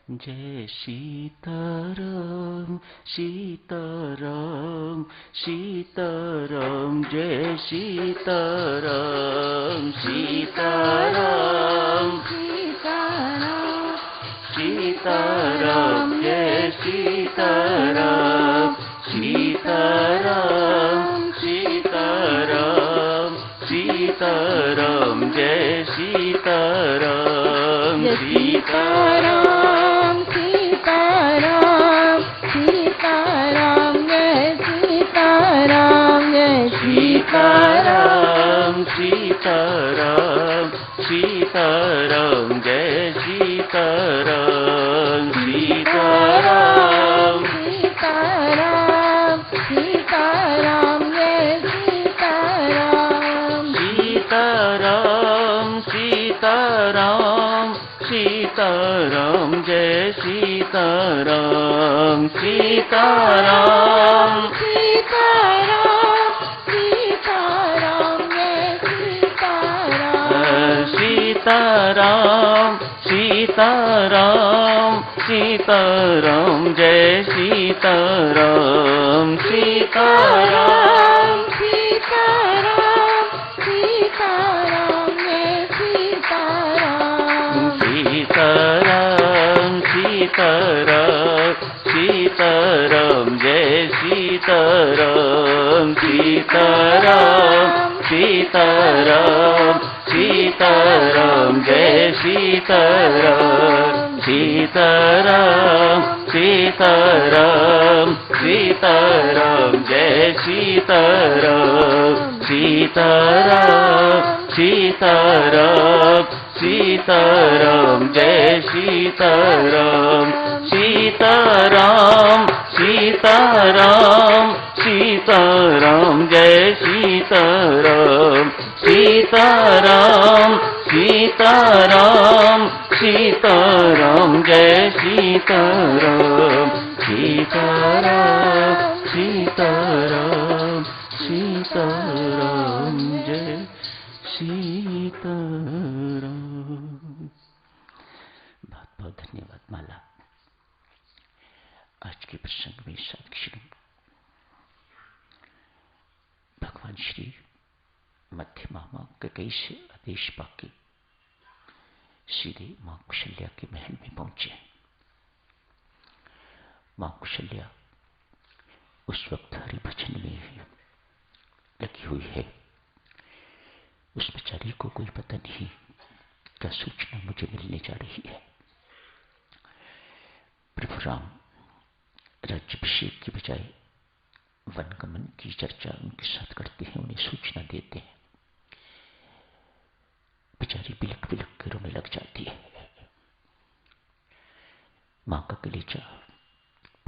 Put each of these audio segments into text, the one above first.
जय सीताराम सीताराम सीताराम जय सीताराम सीताराम सीताराम जय सीताराम सीताराम सीताराम सीताराम जय सीताराम सीताराम सीताराम सीताराम जय सीताराम जय सीताराम सीताराम सीताराम जय सीताराम सीताराम सीताराम सीताराम जय सीताराम सीताराम सीताराम सीताराम जय सीताराम सीताराम सीताराम सीताराम जय सीताराम सीताराम सीताराम सीताराम जय सीताराम सीताराम सीताराम सीताराम जय सीताराम सीताराम सीताराम सीताराम जय सीताराम सीताराम सीताराम सीताराम जय सीताराम सीताराम सीताराम सीताराम जय सीताराम सीताराम सीताराम सीताराम जय सीताराम सीताराम सीताराम सीताराम जय सीताराम सीताराम सीताराम सीताराम जय सीताराम सीताराम सीताराम सीताराम जय सीताराम। बहुत बहुत धन्यवाद माला। आज के प्रसंग में साक्षी भगवान श्री मध्य मामा कैकेयी से आदेश पाके सीधे मां कौशल्या के महल में पहुंचे। मां कौशल्या उस वक्त हरिभजन में लगी हुई है। उस बेचारी को कोई पता नहीं क्या सूचना मुझे मिलने जा रही है। प्रभु राम राज्याभिषेक की बजाय वनगमन की चर्चा उनके साथ करते हैं, उन्हें सूचना देते हैं। बेचारी बिलक बिलक के रोने लग जाती है। मां का कलेजा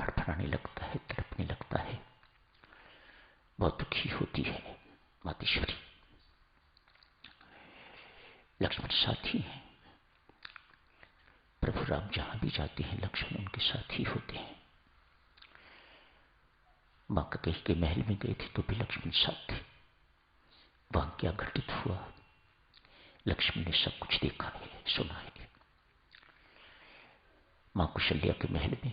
फड़फड़ाने लगता है, तड़पने लगता है, बहुत दुखी होती है मातेश्वरी। लक्ष्मण साथी हैं। प्रभु राम जहां भी जाते हैं लक्ष्मण उनके साथ ही होते हैं। मां कैकेयी के महल में गए थे तो भी लक्ष्मण साथ थे। वहां क्या घटित हुआ लक्ष्मण ने सब कुछ देखा है, सुना है। मां कौशल्या के महल में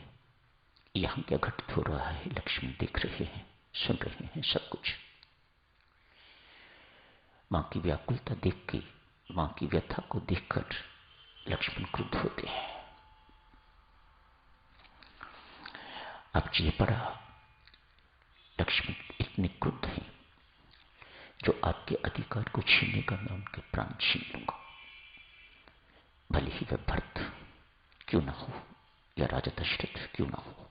यहां क्या घटित हो रहा है लक्ष्मण देख रहे हैं, सुन रहे हैं सब कुछ। मां की व्याकुलता देख के, मां की व्यथा को देखकर लक्ष्मण क्रुद्ध होते हैं। अब जी पड़ा लक्ष्मण इतने क्रुद्ध हैं जो आपके अधिकार को छीनने का मैं उनके प्राण छीन लूंगा, भले ही वह भरत क्यों ना हो या राजा दशरथ क्यों ना हो।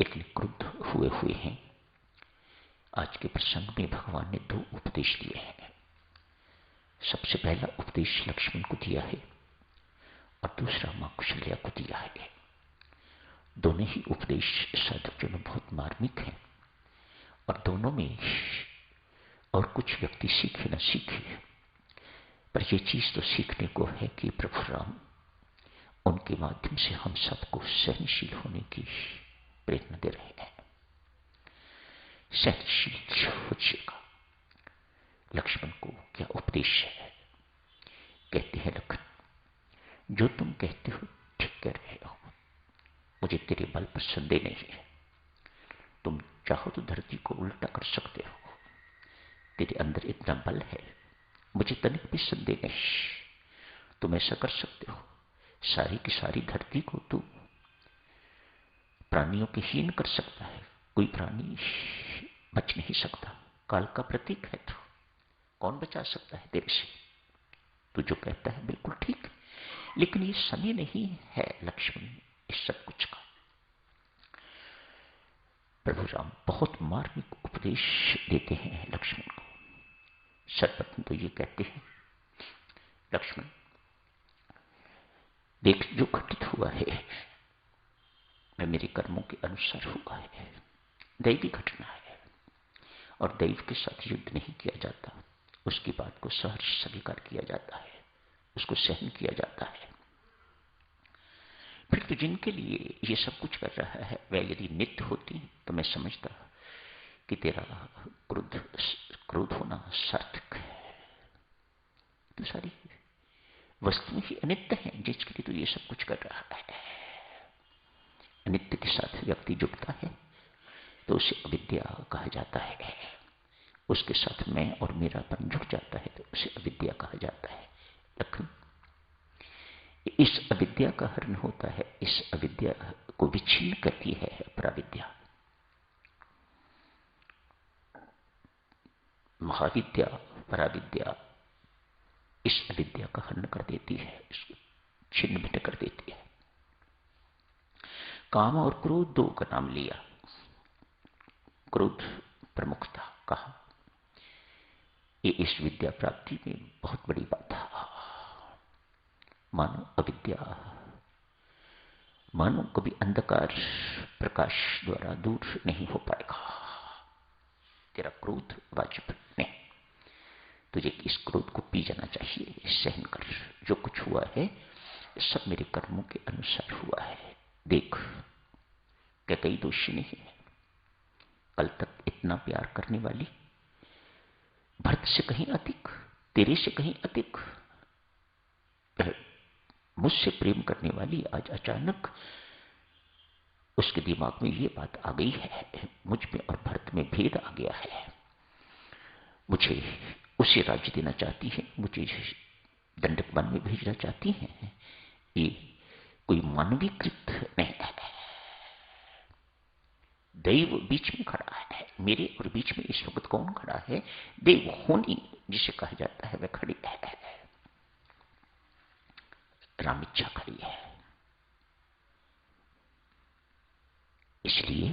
इतने क्रुद्ध हुए हैं। आज के प्रसंग में भगवान ने दो उपदेश दिए हैं। सबसे पहला उपदेश लक्ष्मण को दिया है और दूसरा मां कौशल्या को दिया है। दोनों ही उपदेश साधकों में बहुत मार्मिक हैं और दोनों में और कुछ व्यक्ति सीखे न सीखे, पर यह चीज तो सीखने को है कि प्रभु राम उनके माध्यम से हम सबको सहनशील होने की प्रेरणा दे रहे हैं। सहनशील होइएगा। लक्ष्मण को क्या उपदेश है? कहते हैं लखन, जो तुम कहते हो ठीक कह मुझे तेरे बल पर संदेह नहीं है। तुम चाहो तो धरती को उल्टा कर सकते हो, तेरे अंदर इतना बल है, मुझे तनिक भी संदेह नहीं। तुम ऐसा कर सकते हो, सारी की सारी धरती को तू प्राणियों के हीन कर सकता है, कोई प्राणी बच नहीं सकता। काल का प्रतीक है तू, कौन बचा सकता है तेरे से? तू जो कहता है बिल्कुल ठीक है, लेकिन ये समय नहीं है लक्ष्मण इस सब कुछ का। प्रभु राम बहुत मार्मिक उपदेश देते हैं लक्ष्मण को। सर्वप्रथम तो ये कहते हैं, लक्ष्मण देख, जो घटित हुआ है वह मेरे कर्मों के अनुसार हुआ है, दैवी घटना है, और दैव के साथ युद्ध नहीं किया जाता। उसकी बात को सहर्ष स्वीकार किया जाता है, उसको सहन किया जाता है। फिर तो जिनके लिए ये सब कुछ कर रहा है वह यदि नित्य होती तो मैं समझता कि तेरा क्रोध होना सार्थक है। तो सारी वस्तुएं ही अनित्य हैं जिसके लिए तो ये सब कुछ कर रहा है। अनित्य के साथ व्यक्ति जुड़ता है तो उसे अविद्या कहा जाता है, उसके साथ मैं और मेरापन जुड़ जाता है तो उसे अविद्या कहा जाता है। लेकिन इस अविद्या का हरण होता है, इस अविद्या को विच्छिन्न करती है पराविद्या। महाविद्या पराविद्या इस अविद्या का हरण कर देती है, इसको छिन्न भिन्न कर देती है। काम और क्रोध दो का नाम लिया, क्रोध प्रमुखता कहा, ये इस विद्या प्राप्ति में बहुत बड़ी बाधा। मानो अविद्या, मानो कभी अंधकार प्रकाश द्वारा दूर नहीं हो पाएगा। तेरा क्रोध वाजिब नहीं, तुझे इस क्रोध को पी जाना चाहिए, सहन कर। जो कुछ हुआ है सब मेरे कर्मों के अनुसार हुआ है। देख, क्या कई दोषी नहीं है? कल तक इतना प्यार करने वाली, भरत से कहीं अधिक, तेरे से कहीं अधिक मुझसे प्रेम करने वाली, आज अचानक उसके दिमाग में ये बात आ गई है, मुझ में और भरत में भेद आ गया है, मुझे उसे राज्य देना चाहती है, मुझे दंडक वन में भेजना चाहती है। ये कोई मानवीकृत नहीं है। दैव बीच में खड़ा है, मेरे और बीच में इस वक्त कौन खड़ा है? देव होनी जिसे कहा जाता है वह खड़ी है, राम इच्छा खड़ी है। इसलिए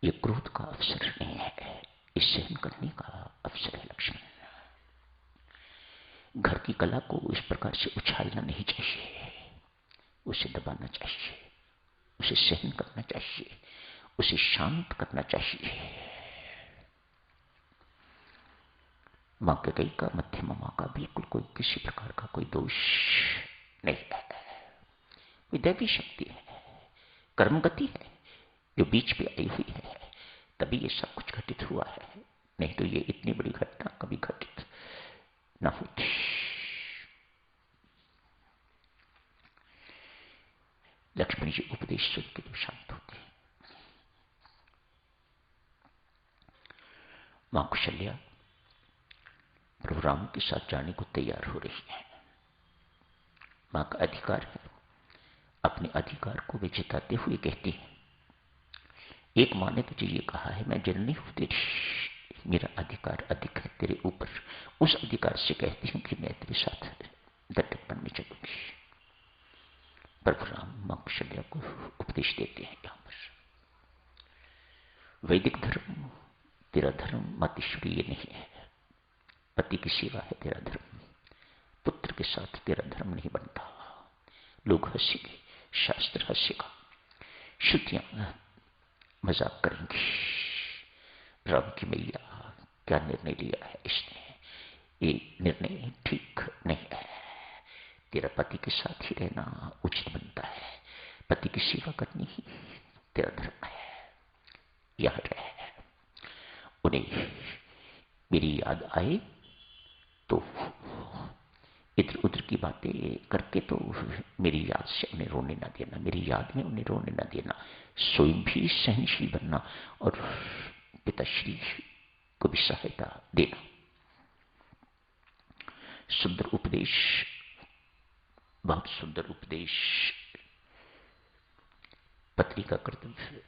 ये क्रोध का अवसर नहीं है, इस सहन करने का अवसर है लक्ष्मण। घर की कला को इस प्रकार से उछालना नहीं चाहिए, उसे दबाना चाहिए, उसे सहन करना चाहिए, उसे शांत करना चाहिए। मां कैकेयी का, मध्यमा मां का बिल्कुल कोई किसी प्रकार का कोई दोष नहीं है। कोई दैवी शक्ति है, कर्मगति है जो बीच पे आई हुई है, तभी ये सब कुछ घटित हुआ है, नहीं तो ये इतनी बड़ी घटना कभी घटित न होती। लक्ष्मण जी उपदेश सुन के तो शांत होते हैं। मां कौशल्या प्रभु राम के साथ जाने को तैयार हो रही है। मां का अधिकार है, अपने अधिकार को वे जताते हुए कहती है, एक मां ने तुझे ये कहा है, मैं जननी हूं तेरी, मेरा अधिकार अधिक है तेरे ऊपर, उस अधिकार से कहती हूं कि मैं तेरे साथ दंडक वन में चलूंगी। प्रभु राम मां कौशल्या को उपदेश देते हैं। यहां पर वैदिक धर्म तेरा धर्म मातृश्रीय नहीं है, पति की सेवा है तेरा धर्म, पुत्र के साथ तेरा धर्म नहीं बनता। लोग हंसेंगे, शास्त्र हंसेगा, श्रुतियां मजाक करेंगी, राम की मैया क्या निर्णय लिया है इसने, ये निर्णय ठीक नहीं है, तेरा पति के साथ ही रहना उचित बनता है, पति की सेवा करनी ही तेरा धर्म है। यह रहे, उन्हें मेरी याद आए तो इधर उधर की बातें करके तो मेरी याद से उन्हें रोने ना देना, मेरी याद में उन्हें रोने ना देना, स्वयं भी सहनशील बनना और पिताश्री को भी सहायता देना। सुंदर उपदेश, बहुत सुंदर उपदेश। पत्नी का कर्तव्य